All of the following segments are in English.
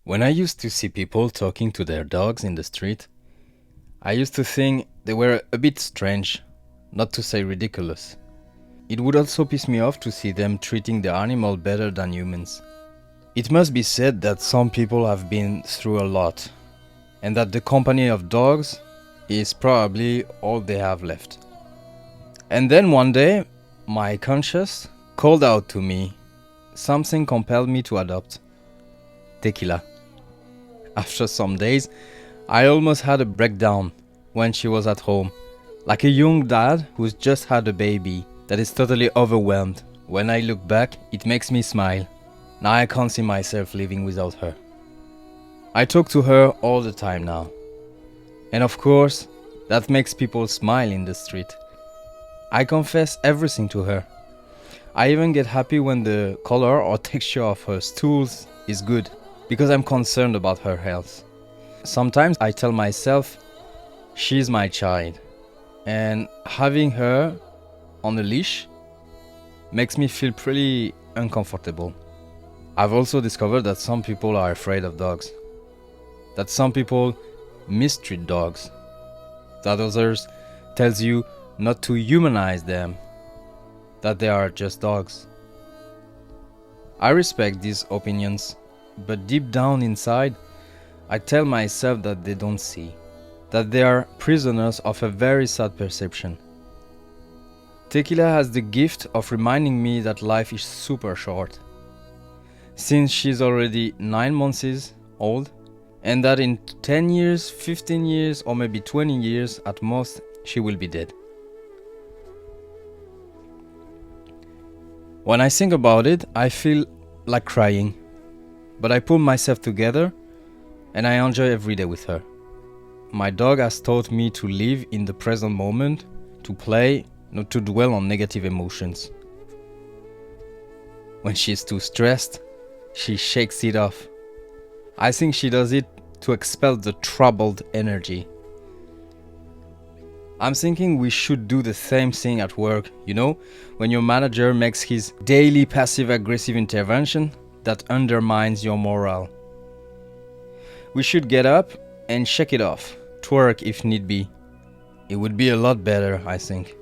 When I used to see people talking to their dogs in the street, I used to think they were a bit strange, not to say ridiculous. It would also piss me off to see them treating the animal better than humans. It must be said that some people have been through a lot, and that the company of dogs is probably all they have left. And then one day, my conscience called out to me. Something compelled me to adopt Tequila. After some days, I almost had a breakdown when she was at home, like a young dad who's just had a baby that is totally overwhelmed. When I look back, it makes me smile. Now I can't see myself living without her. I talk to her all the time now. And of course, that makes people smile in the street. I confess everything to her. I even get happy when the color or texture of her stools is good, because I'm concerned about her health. Sometimes I tell myself, she's my child, and having her on a leash makes me feel pretty uncomfortable. I've also discovered that some people are afraid of dogs, that some people mistreat dogs, that others tells you not to humanize them, that they are just dogs. I respect these opinions, but deep down inside, I tell myself that they don't see, that they are prisoners of a very sad perception. Tequila has the gift of reminding me that life is super short, since she's already 9 months old, and that in 10 years, 15 years, or maybe 20 years at most, she will be dead. When I think about it, I feel like crying, but I pull myself together and I enjoy every day with her. My dog has taught me to live in the present moment, to play, not to dwell on negative emotions. When she's too stressed, she shakes it off. I think she does it to expel the troubled energy. I'm thinking we should do the same thing at work, when your manager makes his daily passive-aggressive intervention that undermines your morale. We should get up and shake it off, twerk if need be. It would be a lot better, I think.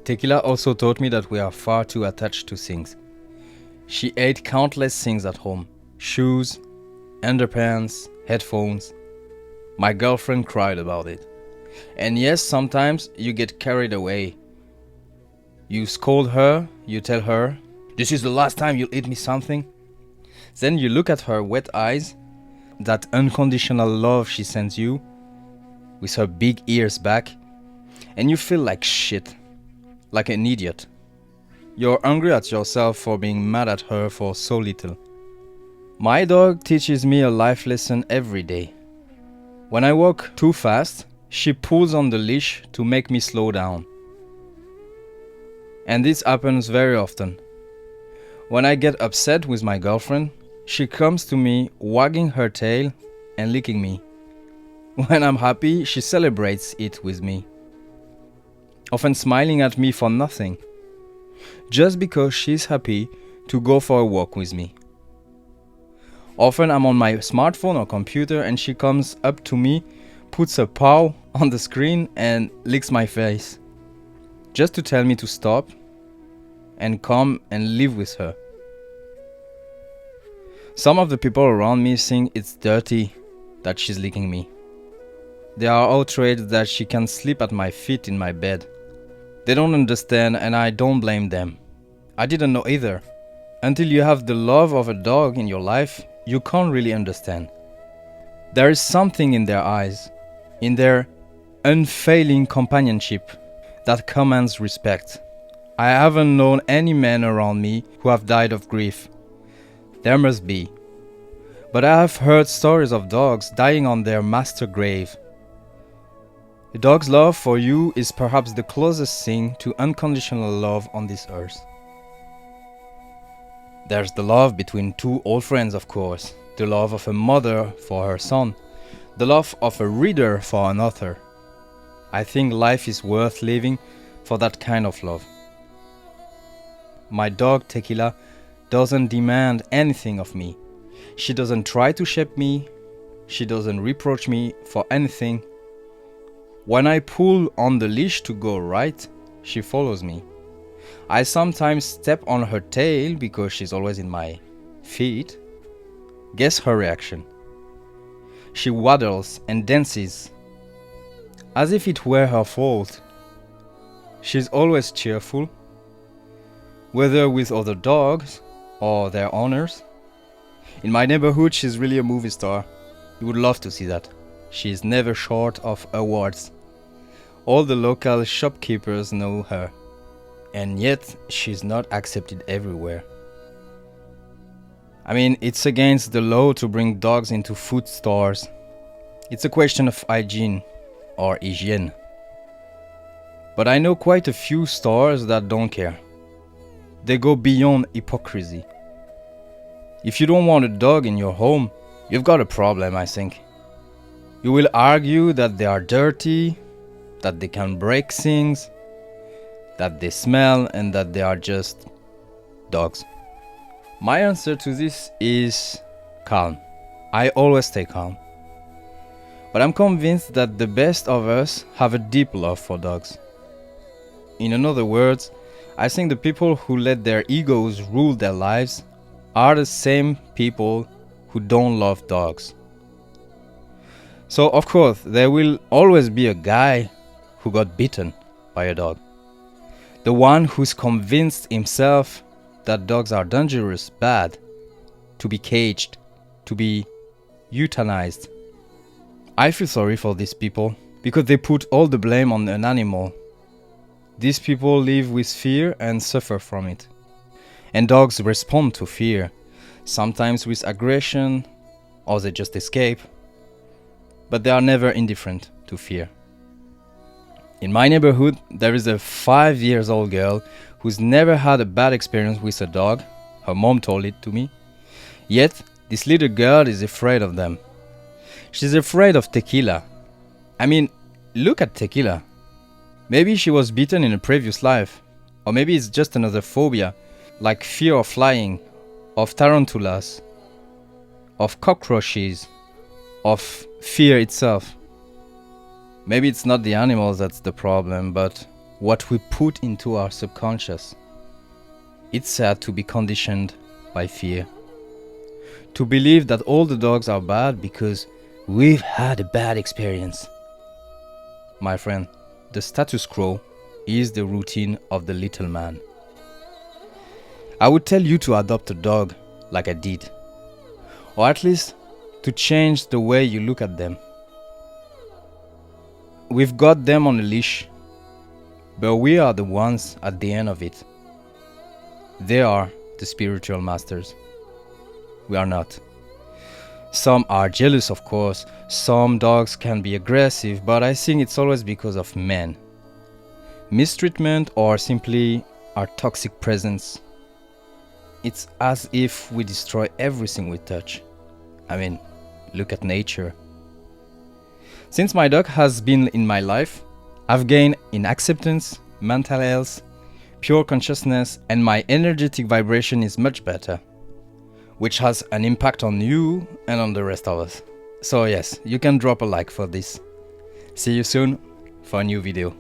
Tequila also taught me that we are far too attached to things. She ate countless things at home: shoes, underpants, headphones. My girlfriend cried about it. And yes, sometimes you get carried away. You scold her, you tell her, "This is the last time you'll eat me something." Then you look at her wet eyes, that unconditional love she sends you, with her big ears back, and you feel like shit, like an idiot. You're angry at yourself for being mad at her for so little. My dog teaches me a life lesson every day. When I walk too fast, she pulls on the leash to make me slow down. And this happens very often. When I get upset with my girlfriend, she comes to me wagging her tail and licking me. When I'm happy, she celebrates it with me, often smiling at me for nothing, just because she's happy to go for a walk with me. Often I'm on my smartphone or computer and she comes up to me, puts a paw on the screen and licks my face, just to tell me to stop and come and live with her. Some of the people around me think it's dirty that she's licking me. They are outraged that she can sleep at my feet in my bed. They don't understand, and I don't blame them. I didn't know either. Until you have the love of a dog in your life, you can't really understand. There is something in their eyes, in their unfailing companionship, that commands respect. I haven't known any men around me who have died of grief. There must be. But I have heard stories of dogs dying on their master grave. A dog's love for you is perhaps the closest thing to unconditional love on this earth. There's the love between two old friends, of course, the love of a mother for her son, the love of a reader for an author. I think life is worth living for that kind of love. My dog Tequila doesn't demand anything of me. She doesn't try to shape me. She doesn't reproach me for anything. When I pull on the leash to go right, she follows me. I sometimes step on her tail because she's always in my feet. Guess her reaction. She waddles and dances as if it were her fault. She's always cheerful, whether with other dogs or their owners. In my neighborhood, she's really a movie star. You would love to see that. She's never short of awards. All the local shopkeepers know her, and yet she's not accepted everywhere. I mean, it's against the law to bring dogs into food stores. It's a question of hygiene or hygiene. But I know quite a few stores that don't care. They go beyond hypocrisy. If you don't want a dog in your home, you've got a problem, I think. You will argue that they are dirty, that they can break things, that they smell, and that they are just dogs. My answer to this is calm. I always stay calm. But I'm convinced that the best of us have a deep love for dogs. In other words, I think the people who let their egos rule their lives are the same people who don't love dogs. So, of course, there will always be a guy who got bitten by a dog. The one who's convinced himself that dogs are dangerous, bad, to be caged, to be euthanized. I feel sorry for these people because they put all the blame on an animal. These people live with fear and suffer from it. And dogs respond to fear, sometimes with aggression, or they just escape. But they are never indifferent to fear. In my neighborhood, there is a 5-year-old girl who's never had a bad experience with a dog. Her mom told it to me. Yet, this little girl is afraid of them. She's afraid of Tequila. I mean, look at Tequila. Maybe she was bitten in a previous life. Or maybe it's just another phobia, like fear of flying, of tarantulas, of cockroaches, of fear itself. Maybe it's not the animals that's the problem, but what we put into our subconscious. It's sad to be conditioned by fear. To believe that all the dogs are bad because we've had a bad experience. My friend, the status quo is the routine of the little man. I would tell you to adopt a dog like I did, or at least to change the way you look at them. We've got them on a leash, but we are the ones at the end of it. They are the spiritual masters. We are not. Some are jealous, of course. Some dogs can be aggressive, but I think it's always because of men. Mistreatment or simply our toxic presence. It's as if we destroy everything we touch. I mean, look at nature. Since my dog has been in my life, I've gained in acceptance, mental health, pure consciousness, and my energetic vibration is much better, which has an impact on you and on the rest of us. So yes, you can drop a like for this. See you soon for a new video.